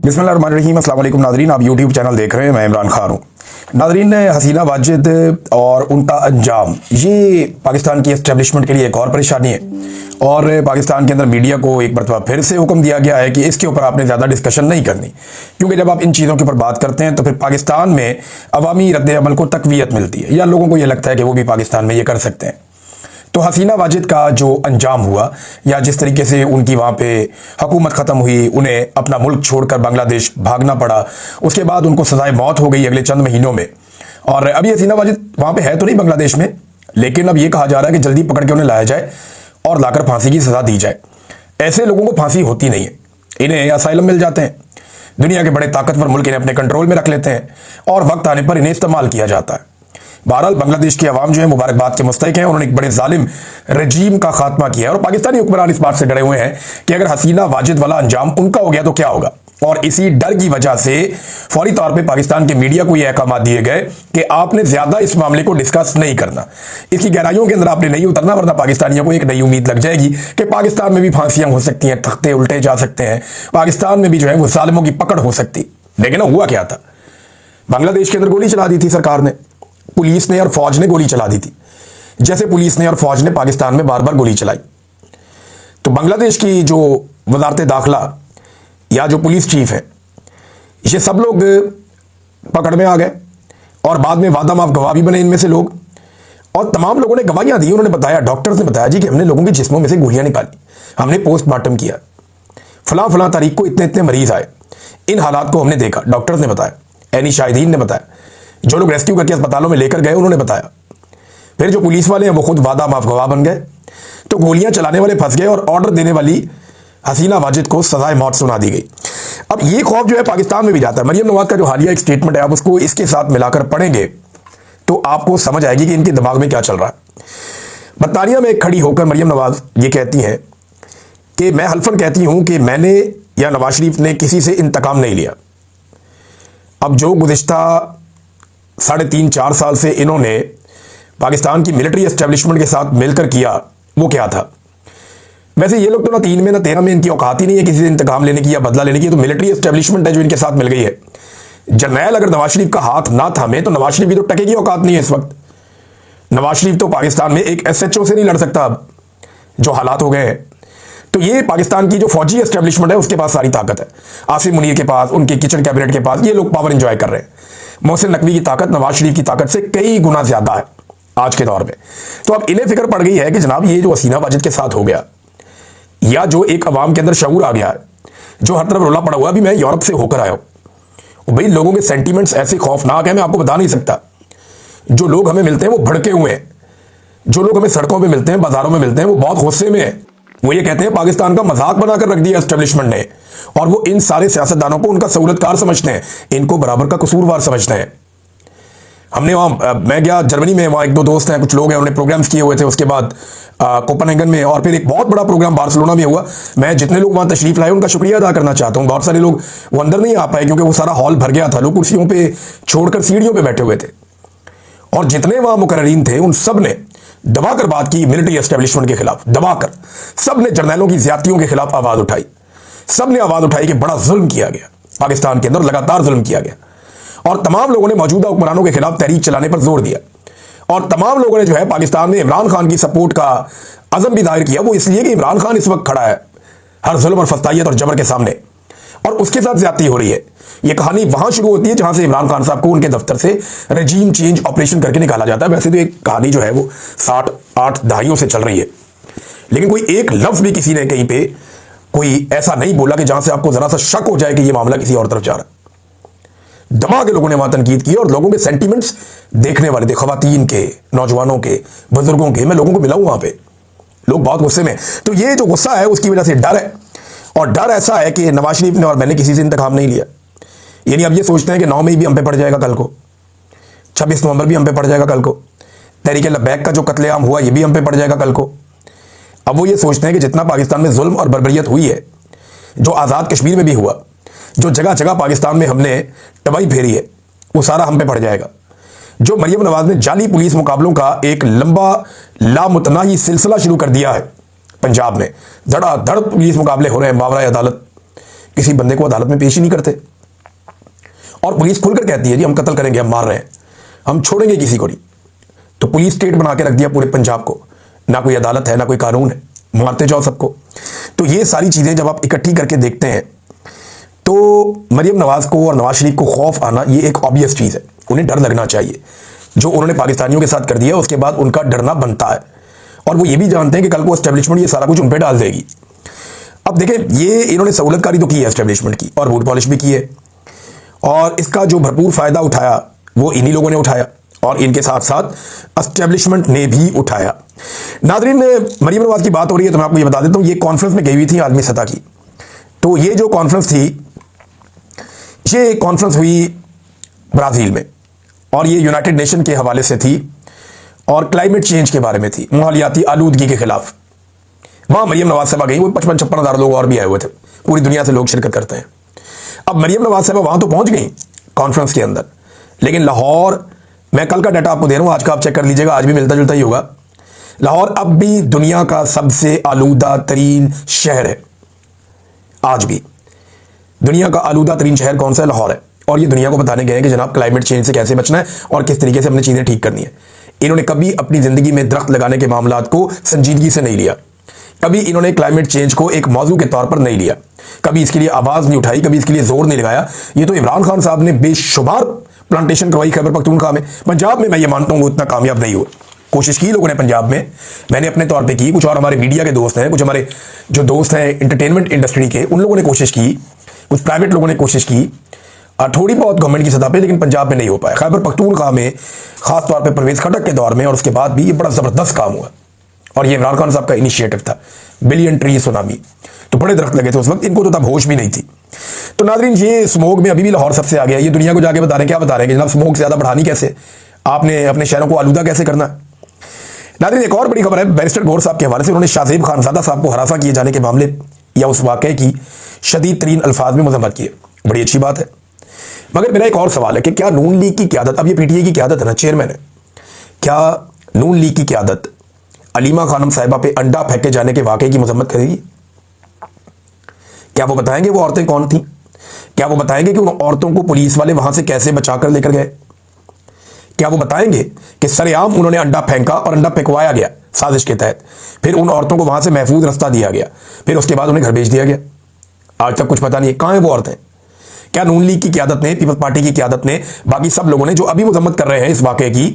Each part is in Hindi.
बिस्मिल्लाहिर्रहमानिर्रहीम। अस्सलाम वालेकुम नाज़रीन, आप यूट्यूब चैनल देख रहे हैं, मैं इमरान खान हूँ। नाज़रीन, हसीना वाजिद और उनका अंजाम ये पाकिस्तान की एस्टेब्लिशमेंट के लिए एक और परेशानी है और पाकिस्तान के अंदर मीडिया को एक मरतबा फिर से हुक्म दिया गया है कि इसके ऊपर आपने ज़्यादा डिस्कशन नहीं करनी, क्योंकि जब आप इन चीज़ों के ऊपर बात करते हैं तो फिर पाकिस्तान में अवामी रद्द अमल को तक़वियत मिलती है या लोगों को ये लगता है कि वो भी पाकिस्तान में ये कर सकते हैं। तो हसीना वाजिद का जो अंजाम हुआ या जिस तरीके से उनकी वहाँ पे हुकूमत ख़त्म हुई, उन्हें अपना मुल्क छोड़कर बांग्लादेश भागना पड़ा, उसके बाद उनको सजाए मौत हो गई अगले चंद महीनों में। और अभी हसीना वाजिद वहाँ पे है तो नहीं बांग्लादेश में, लेकिन अब ये कहा जा रहा है कि जल्दी पकड़ के उन्हें लाया जाए और लाकर फांसी की सज़ा दी जाए। ऐसे लोगों को फांसी होती नहीं है, इन्हें असाइलम मिल जाते हैं। दुनिया के बड़े ताकतवर मुल्क इन्हें अपने कंट्रोल में रख लेते हैं और वक्त आने पर इन्हें इस्तेमाल किया जाता है। बहरहाल बांग्लादेश की आवाम जो है मुबारकबाद के मुस्तहिक हैं, उन्होंने एक बड़े जालिम रजीम का खात्मा किया है और पाकिस्तानी हुक्मरान इस बात से डरे हुए हैं कि अगर हसीना वाजिद वाला अंजाम उनका हो गया तो क्या होगा। और इसी डर की वजह से फौरी तौर पे पाकिस्तान के मीडिया को यह अहकाम दिए गए कि आपने ज्यादा इस मामले को डिस्कस नहीं करना, इसकी गहराइयों के अंदर आपने नहीं उतरना, वरना पाकिस्तानियों को एक नई उम्मीद लग जाएगी कि पाकिस्तान में भी फांसियां हो सकती हैं, तख्ते उल्टे जा सकते हैं, पाकिस्तान में भी जो है वो जालिमों की पकड़ हो सकती। लेकिन हुआ क्या था, बांग्लादेश के अंदर गोली चला दी थी सरकार ने, पुलिस ने और फौज ने गोली चला दी थी, जैसे पुलिस ने और फौज ने पाकिस्तान में बार बार गोली चलाई। तो बांग्लादेश की जो वजारत दाखिला या जो पुलिस चीफ है, ये सब लोग पकड़ में आ गए और बाद में वादा माफ गवाह भी बने इनमें से लोग। और तमाम लोगों ने गवाहियां दी, उन्होंने बताया, डॉक्टर्स ने बताया जी कि हमने लोगों के जिस्मों में से गोलियां निकाली, हमने पोस्टमार्टम किया, फलां फलां तारीख को इतने इतने मरीज आए, इन हालात को हमने देखा, डॉक्टर्स ने बताया, एनी शाहिदीन ने बताया, जो लोग रेस्क्यू करके अस्पतालों में लेकर गए उन्होंने बताया। फिर जो पुलिस वाले हैं वो खुद वादा माफ गवाह बन गए। तो गोलियां चलाने वाले फंस गए और ऑर्डर देने वाली हसीना वाजिद को सजाए मौत सुना दी गई। अब ये खौफ जो है पाकिस्तान में भी जाता है। मरियम नवाज का जो हालिया एक स्टेटमेंट है, आप उसको इसके साथ मिलाकर पढ़ेंगे तो आपको समझ आएगी कि इनके दिमाग में क्या चल रहा है। बरतानिया में खड़ी होकर मरियम नवाज ये कहती हैं कि मैं हल्फन कहती हूं कि मैंने या नवाज शरीफ ने किसी से इंतकाम नहीं लिया। अब जो गुज़िश्ता 3.5-4 साल से इन्होंने पाकिस्तान की मिलिट्री एस्टेब्लिशमेंट के साथ मिलकर किया, वो क्या था। वैसे ये लोग तो ना 3 में ना 13 में इनकी औकात ही नहीं है किसी से इंतकाम लेने की या बदला लेने की। तो मिलिट्री एस्टेब्लिशमेंट है जो इनके साथ मिल गई है। जर्नैल अगर नवाज शरीफ का हाथ ना थामे तो नवाज शरीफ की तो टके की औकात नहीं है इस वक्त। नवाज शरीफ तो पाकिस्तान में एक SHO से नहीं लड़ सकता अब, जो हालात हो गए हैं। तो ये पाकिस्तान की जो फौजी एस्टेब्लिशमेंट है उसके पास सारी ताकत है, आसिम मुनीर के पास, उनके किचन कैबिनेट के पास, ये लोग पावर एंजॉय कर रहे हैं। मोहसिन नकवी की ताकत नवाज शरीफ की ताकत से कई गुना ज्यादा है आज के दौर में। तो अब इन्हें फिक्र पड़ गई है कि जनाब ये जो हसीना वाजिद के साथ हो गया, या जो एक अवाम के अंदर शऊर आ गया है, जो हर तरफ रोला पड़ा हुआ, अभी मैं यूरोप से होकर आया हूं भाई, लोगों के सेंटीमेंट्स ऐसे खौफनाक है मैं आपको बता नहीं सकता। जो लोग हमें मिलते हैं वो भड़के हुए हैं, जो लोग हमें सड़कों पर मिलते हैं, बाजारों में मिलते हैं, वो बहुत गुस्से में है। वो ये कहते हैं पाकिस्तान का मजाक बनाकर रख दिया एस्टेब्लिशमेंट ने, और वो इन सारे सियासतदानों को उनका सहूलतकार समझते हैं, इनको बराबर का कसूरवार समझते हैं। हमने वहाँ, मैं गया जर्मनी में, वहाँ 1-2 दोस्त हैं, कुछ लोग हैं, उन्होंने प्रोग्राम्स किए हुए थे। उसके बाद कोपेनहेगन में, और फिर एक बहुत बड़ा प्रोग्राम बार्सिलोना में हुआ। मैं जितने लोग वहाँ तशरीफ लाए उनका शुक्रिया अदा करना चाहता हूँ। बहुत सारे लोग वो अंदर नहीं आ पाए क्योंकि वो सारा हॉल भर गया था, लोग कुर्सियों पर छोड़कर सीढ़ियों पर बैठे हुए थे। और जितने वहाँ मुकर्रीन थे उन सब ने दबाकर बात की मिलिट्री एस्टेब्लिशमेंट के खिलाफ, दबाकर सब ने जर्नैलों की ज्यादतियों के खिलाफ आवाज उठाई। सब ने आवाज उठाई कि बड़ा जुल्म किया गया पाकिस्तान के अंदर, लगातार जुल्म किया गया। और तमाम लोगों ने मौजूदा हुक्मरानों के खिलाफ तहरीक चलाने पर जोर दिया। और तमाम लोगों ने जो है पाकिस्तान में इमरान खान की सपोर्ट का अज़म भी जाहिर किया। वो इसलिए कि इमरान खान इस वक्त खड़ा है हर जुल्म और फस्तायत और जबर के सामने, और उसके साथ ज्यादती हो रही है। यह कहानी वहां शुरू होती है जहां से इमरान खान साहब को उनके दफ्तर से रजीम चेंज ऑपरेशन करके निकाला जाता है। वैसे तो एक कहानी जो है वो 60-8 दहाइयों से चल रही है, लेकिन कोई एक लफ्ज भी किसी ने कहीं पे कोई ऐसा नहीं बोला कि जहां से आपको जरा सा शक हो जाए कि यह मामला किसी और तरफ जा रहा है। दबा के लोगों ने वहां तनकीद की और लोगों के सेंटीमेंट्स देखने वाले थे, खवातीन के, नौजवानों के, बुजुर्गों के। मैं लोगों को मिला हूं वहां पे, लोग बहुत गुस्से में। तो ये जो गुस्सा है उसकी वजह से डर है, और डर ऐसा है कि नवाज शरीफ ने और मैंने किसी से इंतकाम नहीं लिया। यानी अब ये सोचते हैं कि 9 मई भी हम पे पड़ जाएगा कल को, 26 नवंबर भी हम पे पड़ जाएगा कल को, तहरीक लब्बैक का जो कत्लेआम हुआ ये भी हम पे पड़ जाएगा कल को। अब वो ये सोचते हैं कि जितना पाकिस्तान में जुल्म और बर्बरियत हुई है, जो आज़ाद कश्मीर में भी हुआ, जो जगह जगह पाकिस्तान में हमने तबाही फेरी है, वो सारा हम पे पड़ जाएगा। जो मरियम नवाज ने जाली पुलिस मुकाबलों का एक लंबा लामुतनाही सिलसिला शुरू कर दिया है पंजाब में, धड़ाधड़ पुलिस मुकाबले हो रहे हैं, मावरा अदालत, किसी बंदे को अदालत में पेश ही नहीं करते। और पुलिस खुलकर कहती है जी हम कत्ल करेंगे, हम मार रहे हैं, हम छोड़ेंगे किसी को नहीं। तो पुलिस स्टेट बना के रख दिया पूरे पंजाब को, ना कोई अदालत है ना कोई कानून है, मारते जाओ सबको। तो ये सारी चीजें जब आप इकट्ठी करके देखते हैं तो मरियम नवाज को और नवाज शरीफ को खौफ आना ये एक ऑब्वियस चीज है, उन्हें डर लगना चाहिए। जो उन्होंने पाकिस्तानियों के साथ कर दिया उसके बाद उनका डरना बनता है। और वो ये भी जानते हैं कि कल को एस्टेब्लिशमेंट ये सारा कुछ उन पे डाल देगी। अब देखें, ये इन्होंने सहूलतकारी तो की है एस्टेब्लिशमेंट की, और बूट पॉलिश भी की है, और इसका जो भरपूर फायदा उठाया वो इन्हीं लोगों ने उठाया, और इनके साथ साथ एस्टेब्लिशमेंट ने भी उठाया। नादरीन, मरियम नवाज की बात हो रही है तो मैं आपको ये बता देता हूं, ये कॉन्फ्रेंस में गई हुई थी आलमी सतह की। तो ये जो कॉन्फ्रेंस थी, ये कॉन्फ्रेंस हुई ब्राजील में, और ये यूनाइटेड नेशन के हवाले से थी और क्लाइमेट चेंज के बारे में थी, माहौलियाती आलूदगी के खिलाफ। वहां मरियम नवाज साहबा गई, वो 55-56 हज़ार लोग और भी आए हुए थे, पूरी दुनिया से लोग शिरकत करते हैं। अब मरियम नवाज साहबा वहां तो पहुंच गई कॉन्फ्रेंस के अंदर, लेकिन लाहौर, मैं कल का डाटा आपको दे रहा हूं, आज का आप चेक कर लीजिएगा, आज भी मिलता जुलता ही होगा। लाहौर अब भी दुनिया का सबसे आलूदा तरीन शहर है। आज भी दुनिया का आलूदा तरीन शहर कौन सा है? लाहौर है। और ये दुनिया को बताने गए हैं कि जनाब क्लाइमेट चेंज से कैसे बचना है और किस तरीके से हमने चीजें ठीक करनी है। इन्होंने कभी अपनी जिंदगी में दरख्त लगाने के मामलात को संजीदगी से नहीं लिया, कभी इन्होंने क्लाइमेट चेंज को एक मौजू के तौर पर नहीं लिया, कभी इसके लिए आवाज नहीं उठाई, कभी इसके लिए जोर नहीं लगाया। ये तो इमरान खान साहब ने बेशुमार प्लांटेशन करवाई खैबर पख्तूनख्वा में। पंजाब में मैं ये मानता हूं वो इतना कामयाब नहीं हुआ, कोशिश की लोगों ने पंजाब में, मैंने अपने तौर पे की, कुछ और हमारे मीडिया के दोस्त हैं, कुछ हमारे जो दोस्त हैं एंटरटेनमेंट इंडस्ट्री के, उन लोगों ने कोशिश की, कुछ प्राइवेट लोगों ने कोशिश की, और थोड़ी बहुत गवर्नमेंट की सतह पे, लेकिन पंजाब में नहीं हो पाया। खैबर पख्तूनख्वा में खास तौर पे परवेज खटक के दौर में और उसके बाद भी ये बड़ा जबरदस्त काम हुआ, और ये इमरान खान साहब का इनिशिएटिव था, बिलियन ट्री सुनामी। तो बड़े दरख्त लगे थे उस वक्त, इनको तो तब होश भी नहीं थी। तो नादरीन, ये स्मोक में अभी भी लाहौर सबसे आ गया। ये दुनिया को जाके बता रहे हैं, क्या बता रहे हैं कि जनाब स्मोक से ज्यादा बढ़ानी कैसे, आपने अपने शहरों को आलूदा कैसे करना। नादरीन, एक और बड़ी खबर है बैरिस्टर गौर साहब के हवाले से। उन्होंने शाहजेब खानजादा साहब को हरासा किए जाने के मामले या उस वाकये की शदीद तरीन अल्फाज में मजम्मत की है। बड़ी अच्छी बात है, मगर मेरा एक और सवाल है कि क्या नून लीग की क्यादत, अब ये पीटीआई की क्यादत है ना, चेयरमैन है, क्या नून लीग की क्यादत अलीमा खानम साहिबा पे अंडा फेंके जाने के वाकये की मजम्मत करेगी? क्या वो बताएंगे वो औरतें कौन थी? क्या वो बताएंगे कि उन औरतों को पुलिस वाले वहां से कैसे बचाकर लेकर गए? क्या वो बताएंगे कि सरेआम उन्होंने अंडा फेंका और अंडा फेंकवाया गया साजिश के तहत, फिर उन औरतों को वहां से महफूज रास्ता दिया गया, फिर उसके बाद उन्हें घर भेज दिया गया? आज तक कुछ पता नहीं है कहां है वो औरतें। क्या नून लीग की क्यादत ने, पीपल्स पार्टी की क्यादत ने, बाकी सब लोगों ने जो अभी मजम्मत कर रहे हैं इस वाकये की,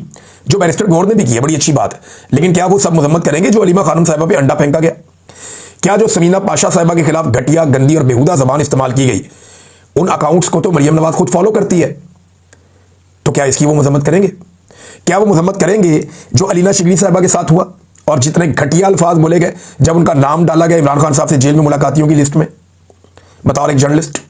जो बैरिस्टर गौर ने भी की है, बड़ी अच्छी बात है, लेकिन क्या वो सब मजम्मत करेंगे जो अलीमा खानम साहिबा पे अंडा फेंका गया? क्या जो समीना पाशा साहिबा के खिलाफ घटिया, गंदी और बेहुदा जबान इस्तेमाल की गई, उन अकाउंट्स को तो मरियम नवाज खुद फॉलो करती है, तो क्या इसकी वो मजम्मत करेंगे? क्या वो मजम्मत करेंगे जो अलीना शिबली साहिबा के साथ हुआ और जितने घटिया अल्फाज बोले गए जब उनका नाम डाला गया इमरान खान साहब से जेल में मुलाकातियों की लिस्ट में, बताओ एक जर्नलिस्ट?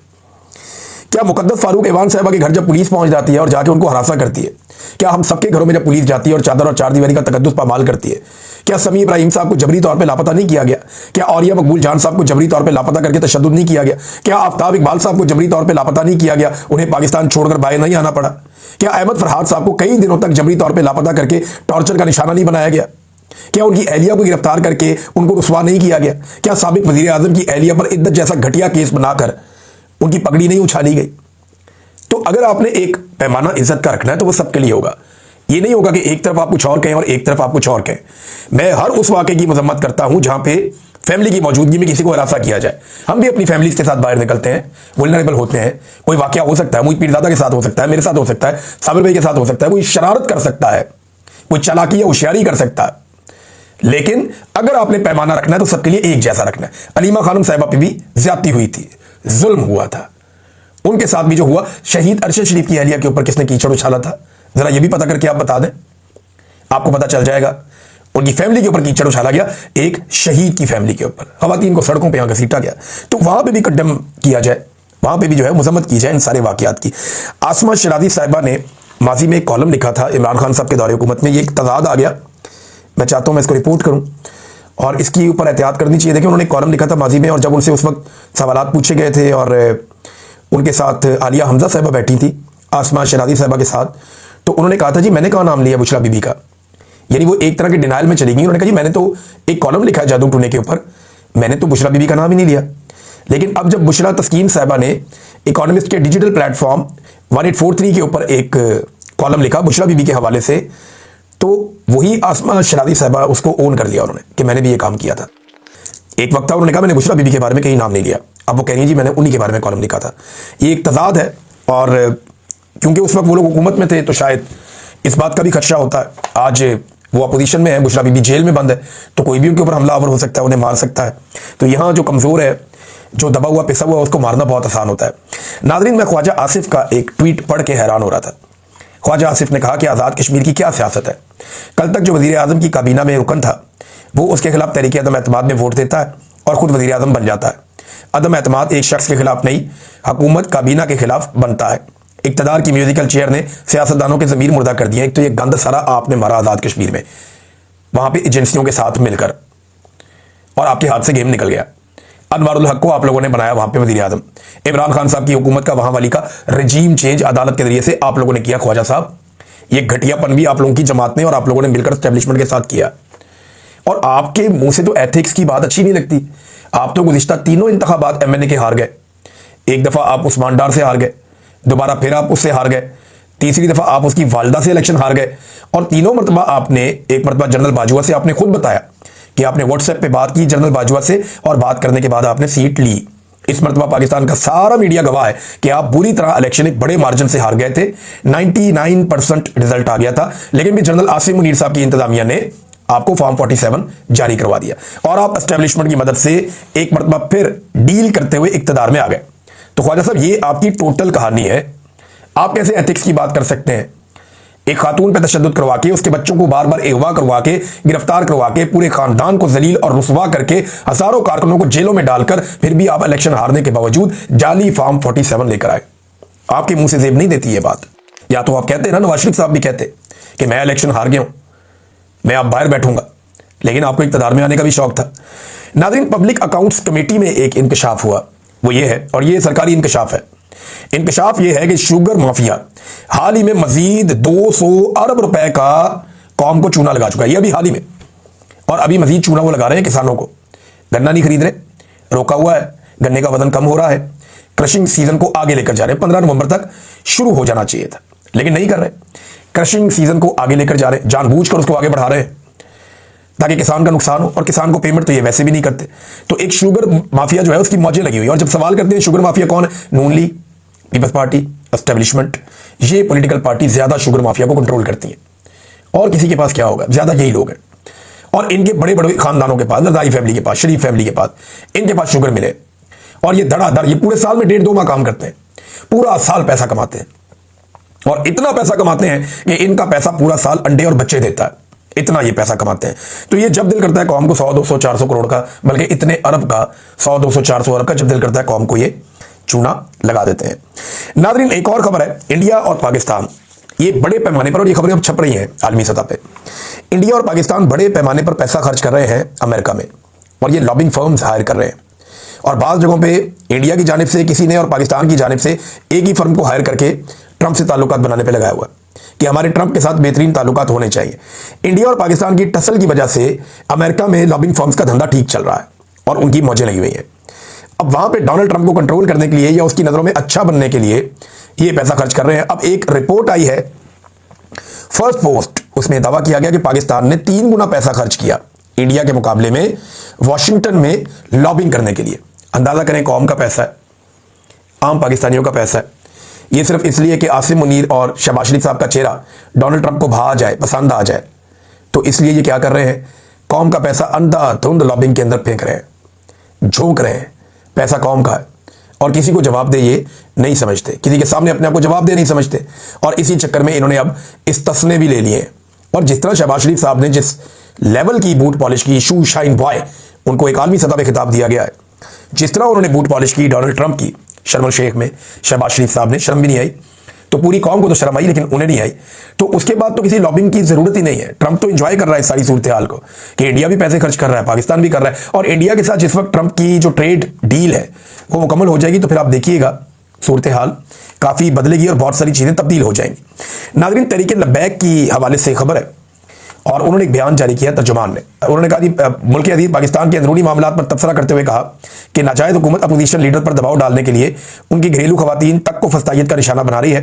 क्या मुकद्दस फारूक एवान साहिबा के घर जब पुलिस पहुंच जाती है और जाके उनको हरासा करती है, क्या हम सबके घरों में जब पुलिस जाती है और चादर और चार दीवारी का तकद्दुस पामाल करती है, क्या समी इब्राहिम साहब को जबरी तौर पे लापता नहीं किया गया? क्या औरिया मकबूल जान साहब को जबरी तौर पे लापता करके तशद्दुद नहीं किया गया? क्या आफ्ताब इकबाल साहब को जबरी तौर पे लापता नहीं किया गया, उन्हें पाकिस्तान छोड़कर बाहर नहीं आना पड़ा? क्या अहमद फरहाद साहब को कई दिनों तक जबरी तौर पे लापता करके टॉर्चर का निशाना नहीं बनाया गया? क्या उनकी एहलिया को गिरफ्तार करके उनको रुसवा नहीं किया गया? क्या साबिक वजीर आजम की एहलिया पर इद्दत जैसा घटिया केस बनाकर उनकी पगड़ी नहीं उछाली गई? तो अगर आपने एक पैमाना इज्जत का रखना है तो वो सबके लिए होगा। ये नहीं होगा कि एक तरफ आप कुछ और कहें और एक तरफ आप कुछ और कहें। मैं हर उस वाकये की मजम्मत करता हूं जहां पे फैमिली की मौजूदगी में किसी को हरासा किया जाए। हम भी अपनी फैमिली के साथ बाहर निकलते हैं, वल्नरेबल होते हैं, कोई वाकया हो सकता है, मुझे पीरजादा के साथ हो सकता है, मेरे साथ हो सकता है, साबिर भाई के साथ हो सकता है, कोई शरारत कर सकता है, कोई चालाकी या होशियारी कर सकता है। लेकिन अगर आपने पैमाना रखना है तो सबके लिए एक जैसा रखना है। अलीमा खानम साहिबा पे भी ज्यादती हुई थी, जुल्म हुआ था, उनके साथ भी जो हुआ, शहीद अरशद शरीफ की एहलिया के ऊपर किसने कीचड़ उछाला था, जरा ये भी पता करके आप बता दें, आपको पता चल जाएगा। उनकी फैमिली के ऊपर कीचड़ उछाला गया, एक शहीद की फैमिली के ऊपर, खवातीन को सड़कों पे यहां घसीटा गया, तो वहां पे भी कदम किया जाए, वहां पे भी जो है मजम्मत की जाए इन सारे वाकयात की। आसमा शराजी साहिबा ने माजी में एक कॉलम लिखा था इमरान खान साहब के दौरे हुकूमत में, ये एक तजाद आ गया, मैं चाहता हूं मैं इसको रिपोर्ट करूं और इसकी ऊपर एहतियात करनी चाहिए। देखिए, उन्होंने कॉलम लिखा था माजी में, और जब उनसे उस वक्त सवालात पूछे गए थे और उनके साथ आलिया हमजा साहिबा बैठी थी आसमा शराजी साहिबा के साथ, तो उन्होंने कहा था जी मैंने कहा नाम लिया बुशरा बीबी का, यानी वो एक तरह के डिनाइल में चली गई। उन्होंने कहा जी मैंने तो एक कॉलम लिखा है जादू टूने के ऊपर, मैंने तो बुशरा बीबी का नाम ही नहीं लिया। लेकिन अब जब बुशरा तस्कीन साहबा ने इकोनॉमिस्ट के डिजिटल प्लेटफॉर्म 1843 के ऊपर एक कॉलम लिखा बुशरा बीबी के हवाले से, तो वही आसमा शरादी साहबा उसको ओन कर लिया उन्होंने कि मैंने भी ये काम किया था। एक वक्त था उन्होंने कहा मैंने बुशरा बीबी के बारे में कहीं नाम नहीं लिया, अब वो कह रही है जी मैंने उन्हीं के बारे में कॉलम लिखा था। ये एक तजाद है, और क्योंकि उस वक्त वो लोग हुकूमत में थे तो शायद इस बात का भी खदशा होता है। आज वो अपोजिशन में है, बुशरा बीबी जेल में बंद है, तो कोई भी उनके ऊपर हमलावर हो सकता है, उन्हें मार सकता है। तो यहाँ जो कमज़ोर है, जो दबा हुआ पिसा हुआ, उसको मारना बहुत आसान होता है। नाज़रीन, मैं ख्वाजा आसिफ का एक ट्वीट पढ़ के हैरान हो रहा था। ख्वाजा आसिफ ने कहा कि आज़ाद कश्मीर की क्या सियासत है। कल तक जो वज़ीर आज़म की काबीना में रुकन था, वो उसके खिलाफ तहरीक अदम एतमाद में वोट देता है और ख़ुद वज़ीर आज़म बन जाता है। अदम एतमाद एक शख्स के खिलाफ नहीं, हुकूमत काबीना के खिलाफ बनता है। इक़्तिदार की म्यूजिकल चेयर ने सियासतदानों के ज़मीर मुर्दा कर दिया। एक तो ये गंद सारा आपने मारा आज़ाद कश्मीर में, वहाँ पे एजेंसियों के साथ मिलकर, और आपके हाथ से गेम निकल गया। अनवारुल हक को आप लोगों ने बनाया वहाँ पे वज़ीर आज़म। इमरान खान साहब की हुकूमत का वहाँ वाली का रजीम चेंज अदालत के जरिए से आप लोगों ने किया। ख्वाजा साहब, ये घटियापन भी आप लोगों की जमात ने और आप लोगों ने मिलकर एस्टेब्लिशमेंट के साथ किया। और आपके मुंह से तो एथिक्स की बात अच्छी नहीं लगती। आप तो गुज़िश्ता तीनों इंतखाबात MNA के हार गए। एक दफ़ा आप उस्मान डार से हार गए, दोबारा फिर आप उससे हार गए, तीसरी दफ़ा आप उसकी वालदा से इलेक्शन हार गए, और तीनों मरतबा आपने, एक मरतबा जनरल बाजवा से आपने खुद बताया कि आपने व्हाट्सएप पे बात की जनरल बाजवा से, और बात करने के बाद आपने सीट ली। इस मरतबा पाकिस्तान का सारा मीडिया गवाह है कि आप बुरी तरह इलेक्शन एक बड़े मार्जिन से हार गए थे। 99% रिजल्ट आ गया था, लेकिन भी जनरल आसिम मुनीर साहब की इंतजामिया ने आपको फॉर्म 47 जारी करवा दिया, और आप एस्टेब्लिशमेंट की मदद से एक मरतबा फिर डील करते हुए इक्तदार में आ गए। तो ख्वाजा साहब, ये आपकी टोटल कहानी है। आप कैसे एथिक्स की बात कर सकते हैं? एक खातून पे तशद्दुद करवा के, उसके बच्चों को बार बार अगवा करवा के, गिरफ्तार करवा के, पूरे खानदान को जलील और रुसवा करके, हजारों कारकुनों को जेलों में डालकर, फिर भी आप इलेक्शन हारने के बावजूद जाली फॉर्म 47 लेकर आए। आपके मुंह से जेब नहीं देती ये बात। या तो आप कहते ना, नवाज शरीफ साहब भी कहते कि मैं इलेक्शन हार गया हूं, मैं अब बाहर बैठूंगा, लेकिन आपको इक़्तिदार में आने का भी शौक था। नाज़रीन, पब्लिक अकाउंट्स कमेटी में एक इंकशाफ हुआ, वो ये है, और ये सरकारी इंकशाफ है। इंकशाफ ये है कि शुगर माफिया हाल ही में मजीद 200 अरब रुपए का कौम को चूना लगा चुका है। ये अभी हाल ही में, और अभी मजीद चूना वो लगा रहे हैं किसानों को। गन्ना नहीं खरीद रहे, रोका हुआ है, गन्ने का वजन कम हो रहा है, क्रशिंग सीजन को आगे लेकर जा रहे हैं। 15 नवंबर तक शुरू हो जाना चाहिए था, लेकिन नहीं कर रहे। क्रशिंग सीजन को आगे लेकर जा रहे हैं, जानबूझकर उसको आगे बढ़ा रहे हैं ताकि किसान का नुकसान हो, और किसान को पेमेंट तो ये वैसे भी नहीं करते। तो एक शुगर माफिया जो है उसकी मौजें लगी हुई है। और जब सवाल करते हैं शुगर माफिया कौन है, नून लीग, पीपल्स पार्टी, एस्टेब्लिशमेंट, ये पॉलिटिकल पार्टी ज्यादा शुगर माफिया को कंट्रोल करती है। और किसी के पास क्या होगा, ज्यादा यही लोग हैं। और इनके बड़े बड़े खानदानों के पास, लदाई फैमिली के पास, शरीफ फैमिली के पास, इनके पास शुगर मिले, और ये धड़ाधड़, ये पूरे साल में 1.5-2 माह काम करते हैं, पूरा साल पैसा कमाते हैं, और इतना पैसा कमाते हैं कि इनका पैसा पूरा साल अंडे और बच्चे देता है। इतना ये पैसा कमाते हैं। तो ये जब दिल करता है कौम को 100, 200, 400 करोड़ का, बल्कि इतने अरब का, 100, 200, 400 अरब का जब दिल करता है कौम को, ये चूना लगा देते हैं। नाज़रीन, एक और खबर है, इंडिया और पाकिस्तान, ये बड़े पैमाने पर, और ये खबरें अब छप रही हैं आलमी सतह पे, इंडिया और पाकिस्तान बड़े पैमाने पर पैसा खर्च कर रहे हैं अमेरिका में, और ये लॉबिंग फर्म्स हायर कर रहे हैं। और बाज़ जगहों पे इंडिया की जानिब से किसी ने और पाकिस्तान की जानिब से एक ही फर्म को हायर करके ट्रंप से ताल्लुकात बनाने पे लगाया हुआ है कि हमारे ट्रंप के साथ बेहतरीन ताल्लुकात होने चाहिए। इंडिया और पाकिस्तान की टसल की वजह से अमेरिका में लॉबिंग फर्म्स का धंधा ठीक चल रहा है, और उनकी मौजें लगी हुई हैं। अब वहाँ पे डोनाल्ड ट्रंप को कंट्रोल करने के लिए, या उसकी नज़रों में अच्छा बनने के लिए, ये पैसा खर्च कर रहे हैं। अब एक रिपोर्ट आई है फर्स्ट पोस्ट, उसमें दावा किया गया कि पाकिस्तान ने 3 गुना पैसा खर्च किया इंडिया के मुकाबले में वॉशिंगटन में लॉबिंग करने के लिए। अंदाजा करें, कौम का पैसा है, आम पाकिस्तानियों का पैसा है। ये सिर्फ इसलिए कि आसिम मुनीर और शहबाज शरीफ साहब का चेहरा डोनाल्ड ट्रंप को भा जाए, पसंद आ जाए, तो इसलिए ये क्या कर रहे हैं, कौम का पैसा अंधाधुंध लॉबिंग के अंदर फेंक रहे हैं, झोंक रहे हैं। पैसा कौम का है, और किसी को जवाब दे ये नहीं समझते, किसी के सामने अपने आप को जवाब दे नहीं समझते। और इसी चक्कर में इन्होंने अब इस तस्ने भी ले लिए। और जिस तरह शहबाज शरीफ साहब ने जिस लेवल की बूट पॉलिश की, शू शाइन बॉय, उनको एक आलमी सतह पे खिताब दिया गया है, जिस तरह उन्होंने बूट पॉलिश की डोनाल्ड ट्रंप की, शर्म शेख में शहबाज शरीफ साहब ने, शर्म भी नहीं आई। तो पूरी कौम को तो शर्म आई, लेकिन उन्हें नहीं आई। तो उसके बाद तो किसी लॉबिंग की जरूरत ही नहीं है। ट्रंप तो एंजॉय कर रहा है सारी सूरत हाल को, कि इंडिया भी पैसे खर्च कर रहा है, पाकिस्तान भी कर रहा है। और इंडिया के साथ जिस वक्त ट्रंप की जो ट्रेड डील है वो मुकम्मल हो जाएगी, तो फिर आप देखिएगा सूरत हाल काफी बदलेगी और बहुत सारी चीजें तब्दील हो जाएंगी। नाज़रीन, तहरीक लब्बैक की हवाले से खबर है, और उन्होंने एक बयान जारी किया तर्जुमान ने। उन्होंने कहा कि मुल्क अजीज पाकिस्तान के अंदरूनी मामला पर तबसरा करते हुए कहा कि नाजायज हुकूमत अपोजिशन लीडर पर दबाव डालने के लिए उनकी घरेलू खवातीन तक को फस्तायत का निशाना बना रही है।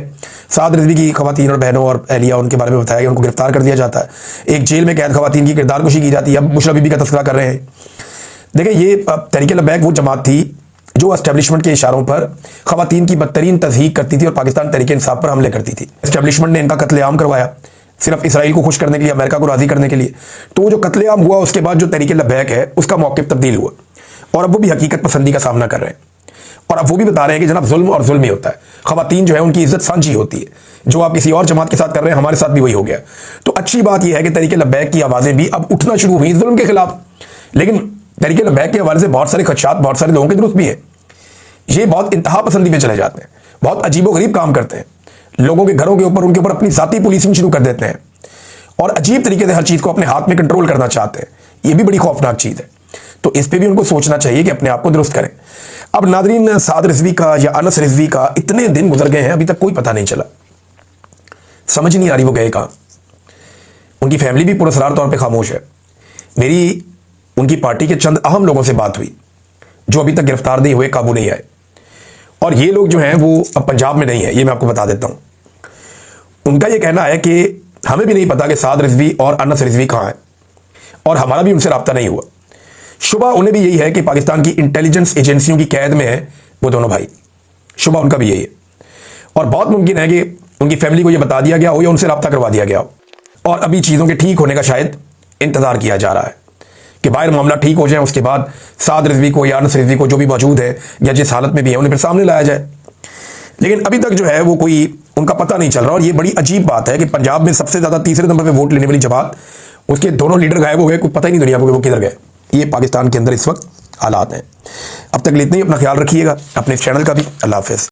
साद रिजवी की खवातीन और बहनों और अहलिया उनके बारे में बताया कि उनको गिरफ्तार कर दिया जाता है। एक जेल में कैद खवातीन की किरदारकुशी की जाती है। अब बुशरा बीबी का तस्करा कर रहे हैं। देखिए, ये तहरीक लब्बैक वो जमात थी जो एस्टेब्लिशमेंट के इशारों पर खवातीन की बदतरीन तज़हीक करती थी और पाकिस्तान तहरीक इंसाफ पर हमले करती थी। एस्टेब्लिशमेंट ने इनका कत्लेआम करवाया सिर्फ इसराइल को खुश करने के लिए, अमेरिका को राजी करने के लिए। तो वो जो कत्लेआम हुआ उसके बाद जो तहरीक लब्बैक है उसका मौक़िफ़ तब्दील हुआ और अब वो भी हकीकत पसंदी का सामना कर रहे हैं। और अब वो भी बता रहे हैं कि जनाब जुल्म और जुल्म ही होता है। खवातीन जो है उनकी इज्जत सांझी होती है। जो आप किसी और जमात के साथ कर रहे हैं हमारे साथ भी वही हो गया। तो अच्छी बात यह है कि तहरीक लब्बैक की आवाज़ें भी अब उठना शुरू हुई जुल्म के खिलाफ। लेकिन तहरीक लब्बैक के हवाले से बहुत सारे खदशात बहुत सारे लोगों के दुरुस्त भी है। ये बहुत इंतहा पसंदी पे चले जाते हैं, बहुत अजीबोगरीब काम करते हैं। लोगों के घरों के ऊपर उनके ऊपर अपनी जाती पुलिसिंग शुरू कर देते हैं और अजीब तरीके से हर चीज़ को अपने हाथ में कंट्रोल करना चाहते हैं। ये भी बड़ी खौफनाक चीज़ है। तो इस पर भी उनको सोचना चाहिए कि अपने आप को दुरुस्त करें। अब नादरीन, साद रिजवी का या अनस रिजवी का इतने दिन गुजर गए हैं, अभी तक कोई पता नहीं चला। समझ नहीं आ रही वो गए कहाँ। उनकी फैमिली भी पुरस्कार तौर पर खामोश है। मेरी उनकी पार्टी के चंद अहम लोगों से बात हुई जो अभी तक गिरफ्तार नहीं हुए, काबू नहीं आए। और ये लोग जो हैं वो अब पंजाब में नहीं है, ये मैं आपको बता देता हूँ। उनका ये कहना है कि हमें भी नहीं पता कि साद रिजवी और अनस रिजवी कहाँ हैं और हमारा भी उनसे रब्ता नहीं हुआ। शुबा उन्हें भी यही है कि पाकिस्तान की इंटेलिजेंस एजेंसियों की कैद में है वो दोनों भाई। शुबा उनका भी यही है और बहुत मुमकिन है कि उनकी फैमिली को ये बता दिया गया हो या उनसे रब्ता करवा दिया गया हो और अभी चीज़ों के ठीक होने का शायद इंतज़ार किया जा रहा है कि बाहर मामला ठीक हो जाए, उसके बाद साद रिजवी को या अनस रिजवी को जो भी मौजूद है या जिस हालत में भी है उन्हें फिर सामने लाया जाए। लेकिन अभी तक जो है वो कोई उनका पता नहीं चल रहा। और ये बड़ी अजीब बात है कि पंजाब में सबसे ज़्यादा तीसरे नंबर पे वोट लेने वाली जमात, उसके दोनों लीडर गायब हो गए, कुछ पता ही नहीं दुनिया को कि वो किधर गए। ये पाकिस्तान के अंदर इस वक्त हालात हैं। अब तक इतना ही। अपना ख्याल रखिएगा, अपने इस चैनल का भी। अल्लाह हाफिज़।